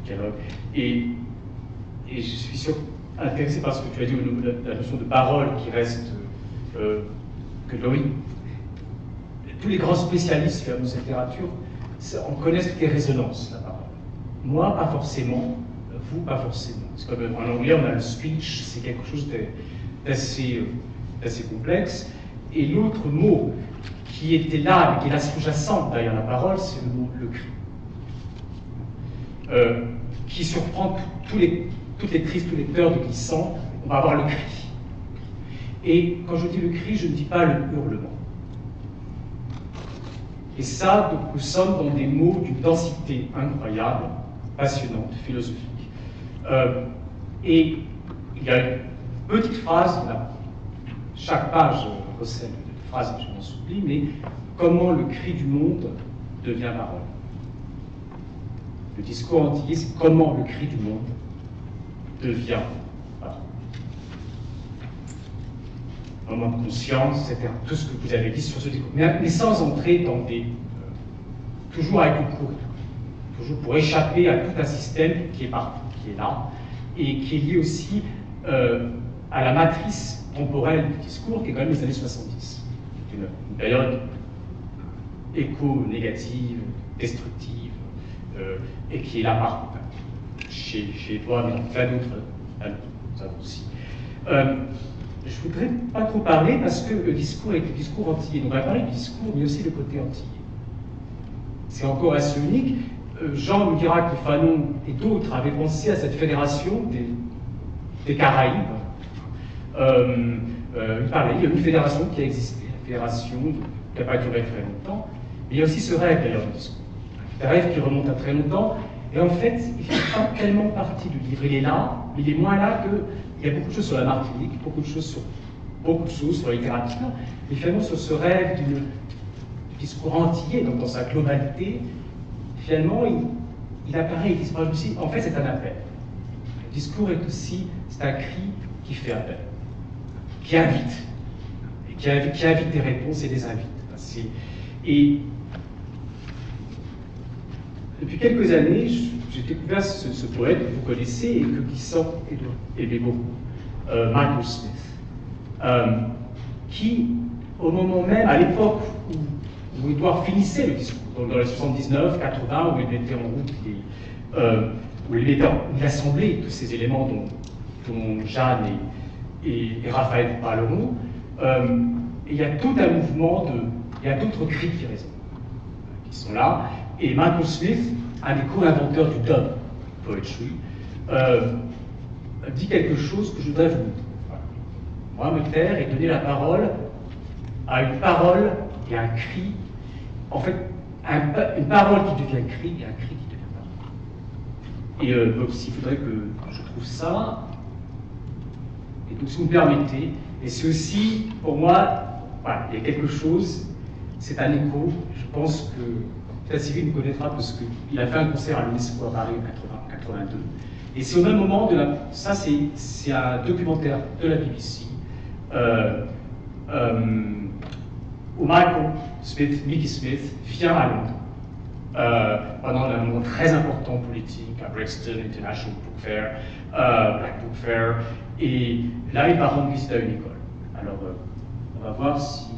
dialogue. Et je suis sûr, intéressé par ce que tu as dit au niveau de la notion de parole qui reste, que Loïc, tous les grands spécialistes de cette littérature, on connaît les résonances, la parole. Moi, pas forcément, vous, pas forcément. C'est comme en anglais, on a le speech, c'est quelque chose d'assez complexe. Et l'autre mot qui était là, mais qui est là sous-jacent derrière la parole, c'est le mot le cri. Qui surprend toutes les crises, tous les peurs de glissant, on va avoir le cri. Et quand je dis le cri, je ne dis pas le hurlement. Et ça, donc, nous sommes dans des mots d'une densité incroyable, passionnante, philosophique. Et il y a une petite phrase, là, chaque page recèle une phrase, je m'en supplie, mais comment le cri du monde devient parole. Le discours antillais, c'est comment le cri du monde devient parole. Moment de conscience, etc. Tout ce que vous avez dit sur ce discours. Mais sans entrer dans des... toujours avec le cours, toujours pour échapper à tout un système qui est partout, qui est là, et qui est lié aussi à la matrice temporelle du discours, qui est quand même les années 70. Une période éco-négative, destructive, et qui est là partout, chez toi, mais dans plein d'autres aussi. Je voudrais pas trop parler parce que le discours est le discours antillais. Donc on va parler du discours, mais aussi le côté antillais. C'est encore assez unique. Jean nous dira que Fanon et d'autres avaient pensé à cette fédération des Caraïbes. Il parlait, il y a une fédération qui a existé, une fédération qui n'a pas duré très longtemps. Mais il y a aussi ce rêve d'ailleurs du discours. Un rêve qui remonte à très longtemps. Et en fait, il ne fait pas tellement partie du livre. Il est là, mais il est moins là que... Il y a beaucoup de choses sur la Martinique, beaucoup de choses sur la littérature, mais finalement sur ce rêve du discours antillais, donc dans sa globalité, finalement, il apparaît, il disparaît aussi. En fait, c'est un appel. Le discours est aussi, c'est un cri qui fait appel, qui invite, et qui invite des réponses et des invites. Et depuis quelques années, j'ai découvert ce poète que vous connaissez et que Glissant aimait beaucoup, Michael Smith, qui, au moment même, à l'époque où Édouard finissait le discours, dans les 79, 80, où il mettait en route, où il assemblait tous ces éléments dont Jeanne et Raphaël parleront, et il y a tout un mouvement il y a d'autres cris qui résonnent, qui sont là. Et Michael Smith, un des co-inventeurs du dub poetry, dit quelque chose que je voudrais vous dire. Moi, me taire et donner la parole à une parole et un cri. En fait, une parole qui devient cri et un cri qui devient parole. Et donc, s'il faudrait que je trouve ça, et donc si vous me permettez, et c'est aussi, pour moi, voilà, il y a quelque chose, c'est un écho, je pense que peut-être Sylvie nous connaîtra parce qu'il a fait un concert à l'UNESCO à Paris en 82. Et c'est au même moment ça c'est un documentaire de la BBC où Michael Smith, Mickey Smith, vient à Londres pendant un moment très important politique à Brixton International Book Fair, Black Book Fair, et là il va rendre visite à une école. Alors on va voir si